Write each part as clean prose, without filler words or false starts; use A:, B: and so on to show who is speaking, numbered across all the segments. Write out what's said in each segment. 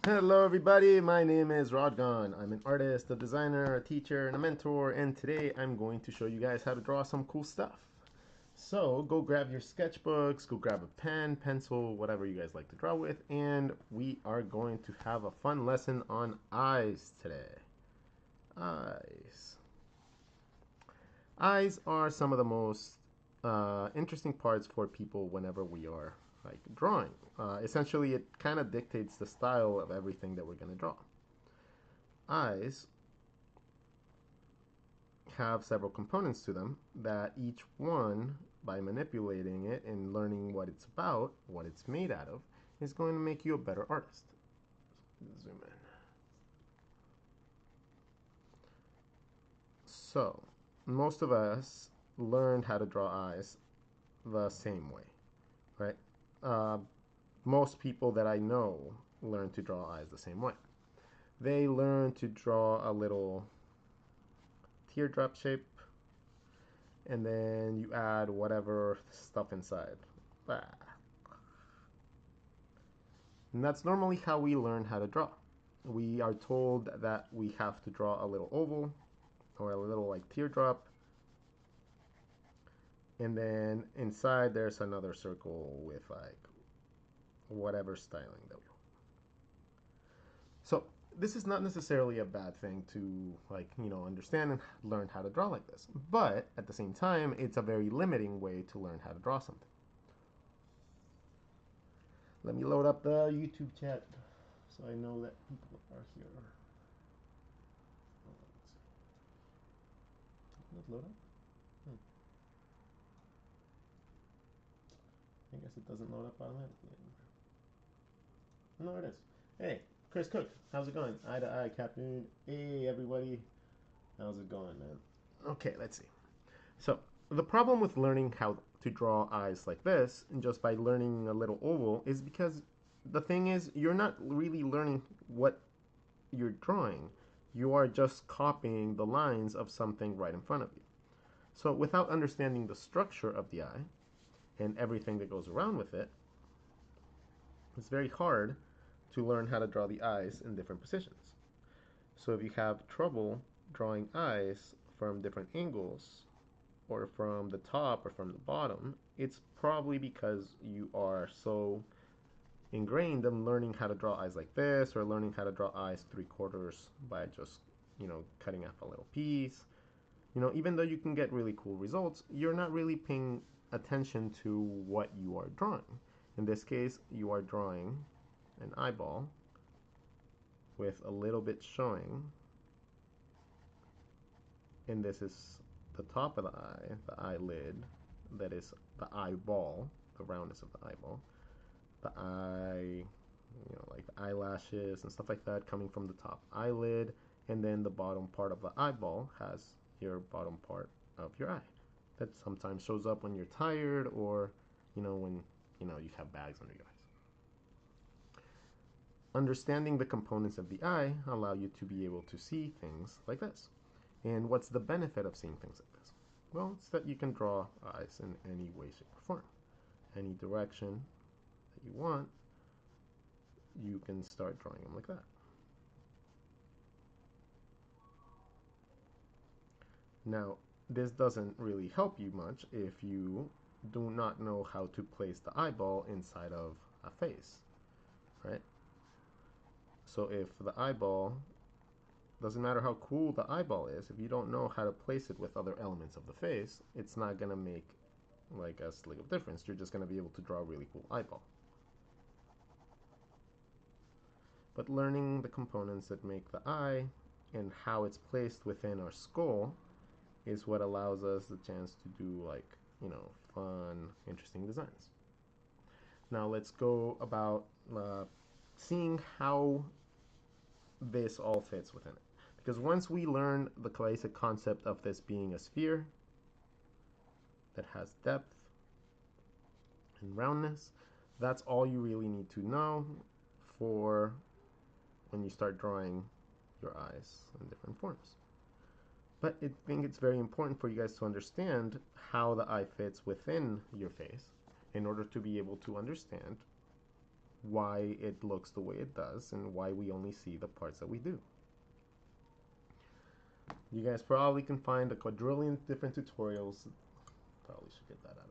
A: Hello everybody, my name is Rodgon. I'm an artist, a designer, a teacher, and a mentor, and today I'm going to show you guys how to draw some cool stuff. So go grab your sketchbooks, go grab a pen, pencil, whatever you guys like to draw with, and we are going to have a fun lesson on eyes today. Eyes. Eyes are some of the most interesting parts for people whenever we are like drawing. Essentially, it kind of dictates the style of everything that we're going to draw. Eyes have several components to them that each one, by manipulating it and learning what it's about, what it's made out of, is going to make you a better artist. Zoom in. So, most of us learned how to draw eyes the same way, right? Uh, most people that I know learn to draw eyes the same way. They learn to draw a little teardrop shape, and then you add whatever stuff inside. And that's normally how we learn how to draw. We are told that we have to draw a little oval or a little like teardrop, and then inside there's another circle with like whatever styling that we want. So this is not necessarily a bad thing to like understand and learn how to draw like this, but at the same time it's a very limiting way to learn how to draw something. Let me load up the YouTube chat so I know that people are here. Let's load up. Hmm. I guess it doesn't load up automatically anymore. No, it is. Hey, Chris Cook, how's it going? Eye to eye, Captain. Hey, everybody. How's it going, man? Okay, let's see. So, the problem with learning how to draw eyes like this, and just by learning a little oval, is because the thing is, you're not really learning what you're drawing. You are just copying the lines of something right in front of you. So, without understanding the structure of the eye and everything that goes around with it, it's very hard to learn how to draw the eyes in different positions. So if you have trouble drawing eyes from different angles, or from the top or from the bottom, it's probably because you are so ingrained in learning how to draw eyes like this, or learning how to draw eyes 3/4 by just, cutting off a little piece. Even though you can get really cool results, you're not really paying attention to what you are drawing. In this case, you are drawing an eyeball with a little bit showing, and this is the top of the eyelid, that is the eyeball, the roundness of the eyeball, the eye, like the eyelashes and stuff like that coming from the top eyelid, and then the bottom part of the eyeball has your bottom part of your eye. That sometimes shows up when you're tired, or when you have bags under your eyes. Understanding the components of the eye allow you to be able to see things like this. And what's the benefit of seeing things like this? Well, it's that you can draw eyes in any way, shape, or form. Any direction that you want, you can start drawing them like that. Now, this doesn't really help you much if you do not know how to place the eyeball inside of a face, right? So if the eyeball, doesn't matter how cool the eyeball is, if you don't know how to place it with other elements of the face, it's not going to make like a slick of difference. You're just going to be able to draw a really cool eyeball. But learning the components that make the eye and how it's placed within our skull is what allows us the chance to do like, fun, interesting designs. Now let's go about seeing how this all fits within it. Because once we learn the basic concept of this being a sphere that has depth and roundness, that's all you really need to know for when you start drawing your eyes in different forms. But I think it's very important for you guys to understand how the eye fits within your face in order to be able to understand why it looks the way it does and why we only see the parts that we do. You guys probably can find a quadrillion different tutorials. Probably should get that out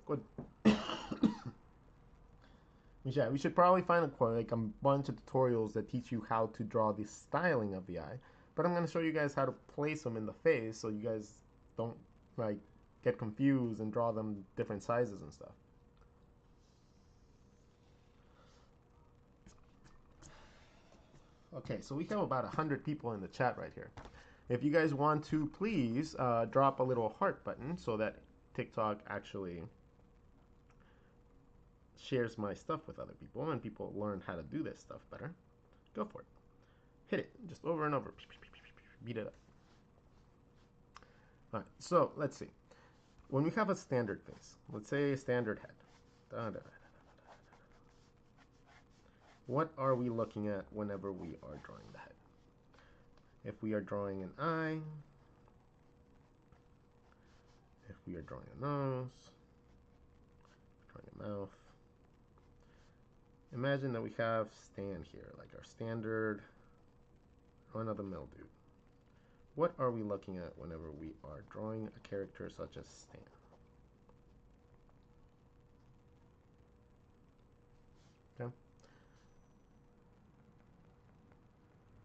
A: of there. Yeah, we should probably find a bunch of tutorials that teach you how to draw the styling of the eye. But I'm going to show you guys how to place them in the face so you guys don't like get confused and draw them different sizes and stuff. Okay, so we have about 100 people in the chat right here. If you guys want to, please drop a little heart button so that TikTok actually shares my stuff with other people and people learn how to do this stuff better. Go for it. Hit it just over and over. Beat it up. All right, so let's see. When we have a standard face, let's say a standard head. What are we looking at whenever we are drawing the head? If we are drawing an eye, if we are drawing a nose, drawing a mouth, imagine that we have Stan here, like our standard run-of-the-mill dude. What are we looking at whenever we are drawing a character such as Stan? Okay.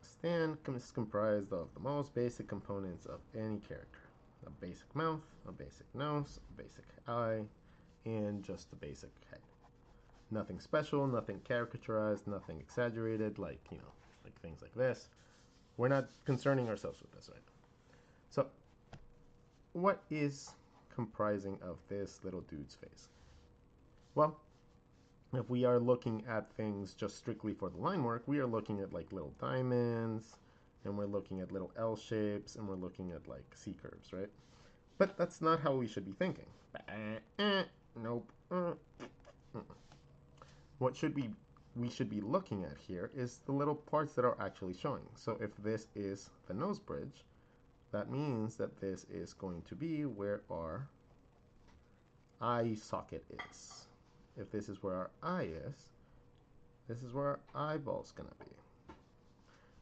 A: Stan is comprised of the most basic components of any character. A basic mouth, a basic nose, a basic eye, and just a basic head. Nothing special, nothing caricaturized, nothing exaggerated, like, you know, like things like this. We're not concerning ourselves with this right now. So, what is comprising of this little dude's face? Well, if we are looking at things just strictly for the line work, we are looking at like little diamonds, and we're looking at little L shapes, and we're looking at like C curves, right? But that's not how we should be thinking. Nope. What we should be looking at here is the little parts that are actually showing. So if this is the nose bridge, that means that this is going to be where our eye socket is. If this is where our eye is, this is where our eyeball's gonna be.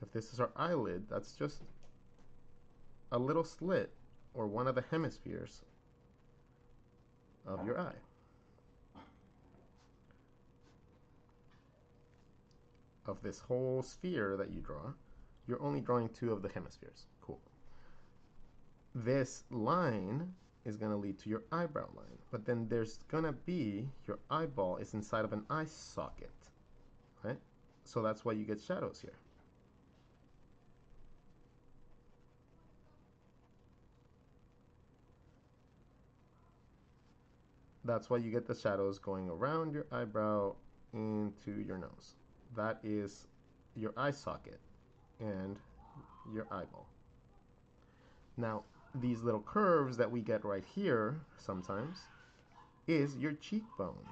A: If this is our eyelid, that's just a little slit or one of the hemispheres of your eye. Of this whole sphere that you draw, you're only drawing 2 of the hemispheres. Cool. This line is going to lead to your eyebrow line, but then there's going to be your eyeball is inside of an eye socket, right? So that's why you get shadows here. That's why you get the shadows going around your eyebrow into your nose. That is your eye socket and your eyeball. Now, these little curves that we get right here sometimes is your cheekbone.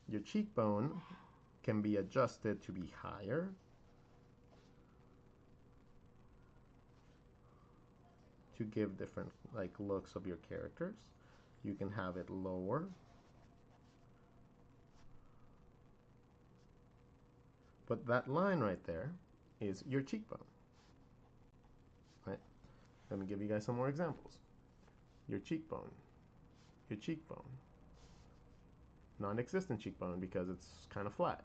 A: Your cheekbone can be adjusted to be higher to give different like looks of your characters. You can have it lower. But that line right there is your cheekbone. Right? Let me give you guys some more examples. Your cheekbone. Your cheekbone. Non-existent cheekbone because it's kind of flat.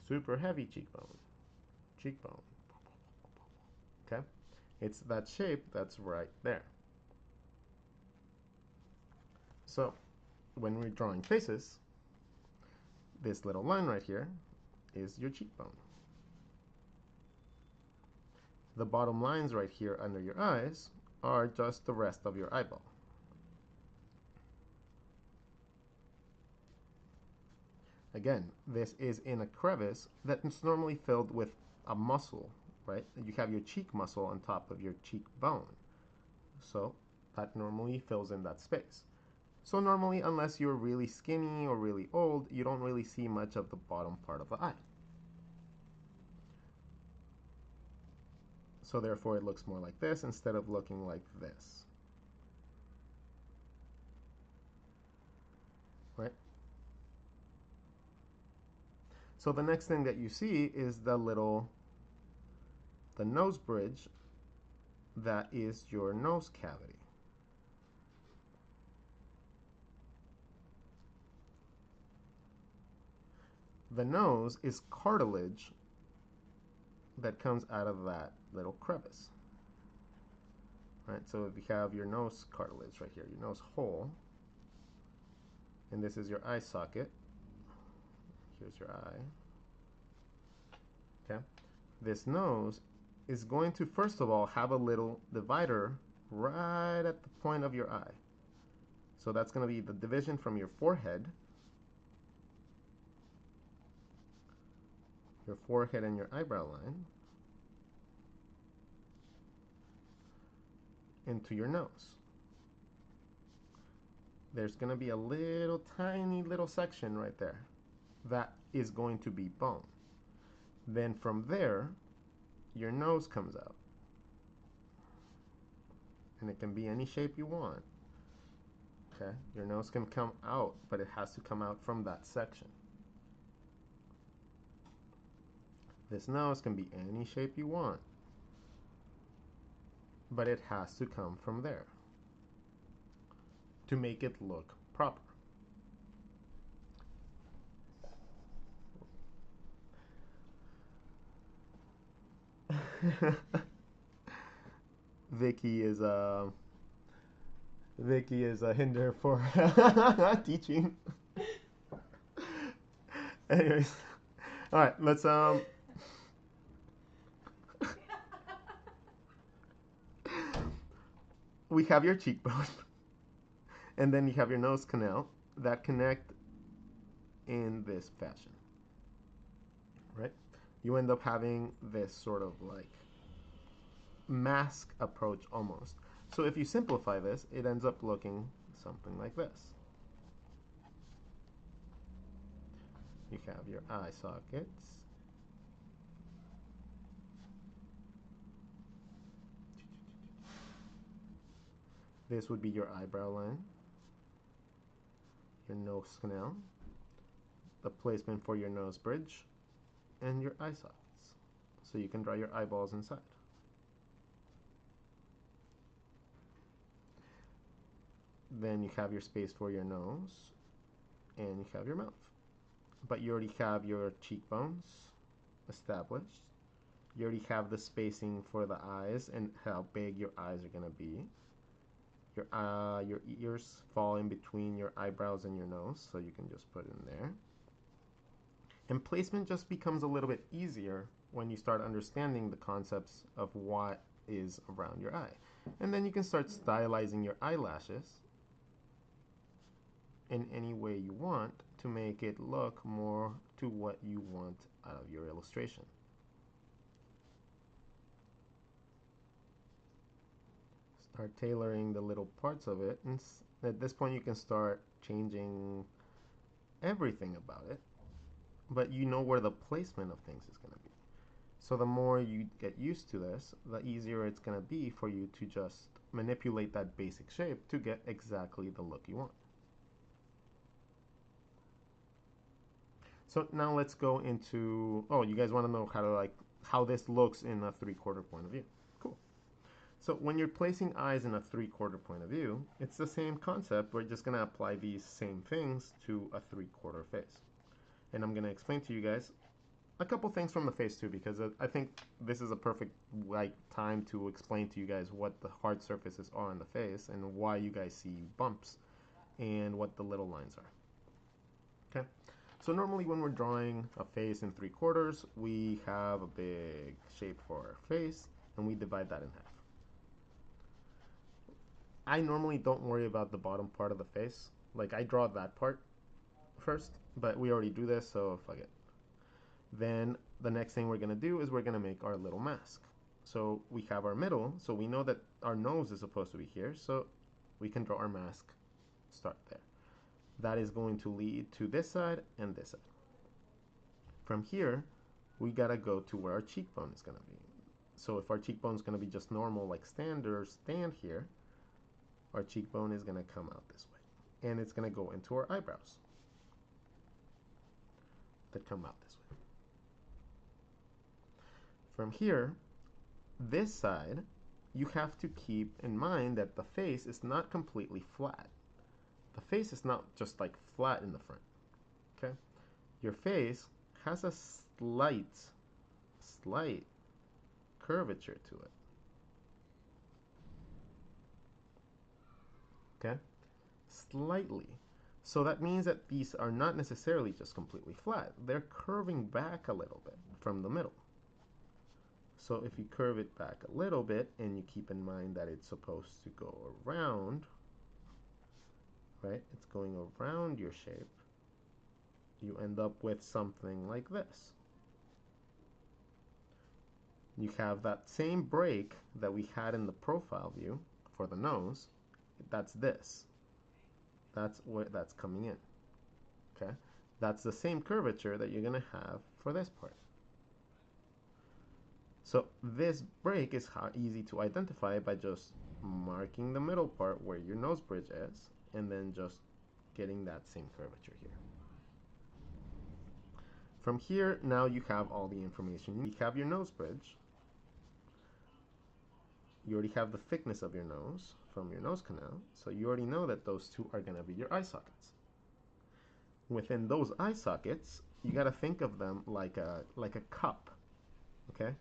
A: Super heavy cheekbone. Cheekbone. Okay? It's that shape that's right there. So, when we're drawing faces, this little line right here is your cheekbone. The bottom lines right here under your eyes are just the rest of your eyeball. Again, this is in a crevice that's normally filled with a muscle, right? You have your cheek muscle on top of your cheekbone. So that normally fills in that space. So normally, unless you're really skinny or really old, you don't really see much of the bottom part of the eye. So therefore it looks more like this instead of looking like this. So the next thing that you see is the nose bridge that is your nose cavity. The nose is cartilage that comes out of that little crevice. Right, so if you have your nose cartilage right here, your nose hole, and this is your eye socket. Here's your eye. Okay, this nose is going to first of all have a little divider right at the point of your eye. So that's going to be the division from your forehead and your eyebrow line into your nose. There's going to be a little tiny little section right there that is going to be bone. Then from there, your nose comes out. And it can be any shape you want. Okay, your nose can come out, but it has to come out from that section. This nose can be any shape you want, but it has to come from there to make it look proper. Vicky is a hinder for teaching. Anyways, all right, let's we have your cheekbone, and then you have your nose canal that connect in this fashion, right? You end up having this sort of like mask approach almost. So if you simplify this, it ends up looking something like this. You have your eye sockets. This would be your eyebrow line, your nose canal, the placement for your nose bridge, and your eye sockets. So you can draw your eyeballs inside. Then you have your space for your nose, and you have your mouth. But you already have your cheekbones established. You already have the spacing for the eyes and how big your eyes are going to be. Your ears fall in between your eyebrows and your nose, so you can just put it in there. And placement just becomes a little bit easier when you start understanding the concepts of what is around your eye. And then you can start stylizing your eyelashes in any way you want to make it look more to what you want out of your illustration. Start tailoring the little parts of it, and at this point you can start changing everything about it, but you know where the placement of things is going to be. So the more you get used to this, the easier it's going to be for you to just manipulate that basic shape to get exactly the look you want. So now let's go into, oh, you guys want to know how this looks in a 3/4 point of view. Cool. So when you're placing eyes in a 3/4 point of view, it's the same concept. We're just going to apply these same things to a 3/4 face. And I'm going to explain to you guys a couple things from the face too, because I think this is a perfect time to explain to you guys what the hard surfaces are on the face and why you guys see bumps and what the little lines are. Okay. So normally when we're drawing a face in 3/4, we have a big shape for our face and we divide that in half. I normally don't worry about the bottom part of the face. Like I draw that part first, but we already do this, so fuck it. Then the next thing we're going to do is we're going to make our little mask. So we have our middle, so we know that our nose is supposed to be here, so we can draw our mask, start there. That is going to lead to this side and this side. From here, we gotta go to where our cheekbone is gonna be. So if our cheekbone is gonna be just normal, like standard stand here, our cheekbone is gonna come out this way. And it's gonna go into our eyebrows. that come out this way. From here, this side, you have to keep in mind that the face is not completely flat. The face is not just like flat in the front, okay? Your face has a slight curvature to it, okay? Slightly. So that means that these are not necessarily just completely flat. They're curving back a little bit from the middle. So if you curve it back a little bit and you keep in mind that it's supposed to go around, right? It's going around your shape. You end up with something like this. You have that same break that we had in the profile view for the nose. That's this. That's where that's coming in. Okay? That's the same curvature that you're going to have for this part. So this break is easy to identify by just marking the middle part where your nose bridge is, and then just getting that same curvature here. From here, now you have all the information. You have your nose bridge. You already have the thickness of your nose from your nose canal, so you already know that those two are going to be your eye sockets. Within those eye sockets, you got to think of them like a cup, okay?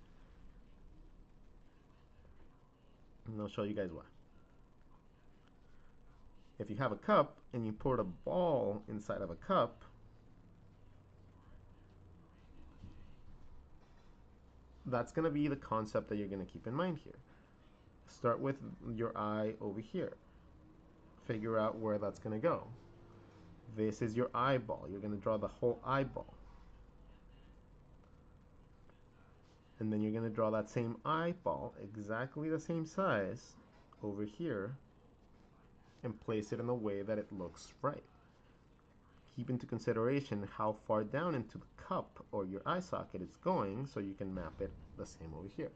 A: And I'll show you guys why. If you have a cup and you pour a ball inside of a cup, that's going to be the concept that you're going to keep in mind here. Start with your eye over here. Figure out where that's going to go. This is your eyeball. You're going to draw the whole eyeball. And then you're going to draw that same eyeball, exactly the same size, over here, and place it in a way that it looks right. Keep into consideration how far down into the cup or your eye socket it's going, so you can map it the same over here.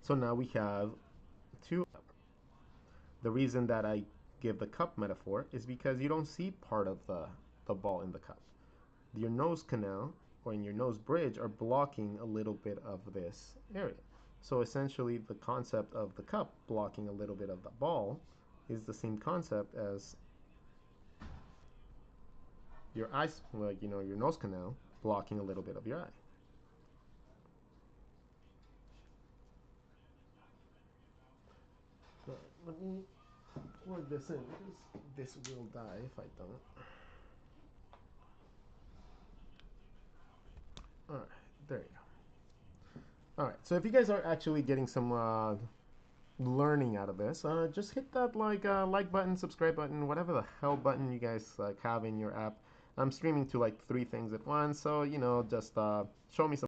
A: So now we have two. The reason that I give the cup metaphor is because you don't see part of the ball in the cup. Your nose canal or in your nose bridge are blocking a little bit of this area. So essentially the concept of the cup blocking a little bit of the ball is the same concept as your eyes, like, you know, your nose canal blocking a little bit of your eye. Let me plug this in because this will die if I don't. Alright, there you go. Alright, so if you guys are actually getting some learning out of this, just hit that like button, subscribe button, whatever the hell button you guys have in your app. I'm streaming to like 3 things at once, so you know, just show me some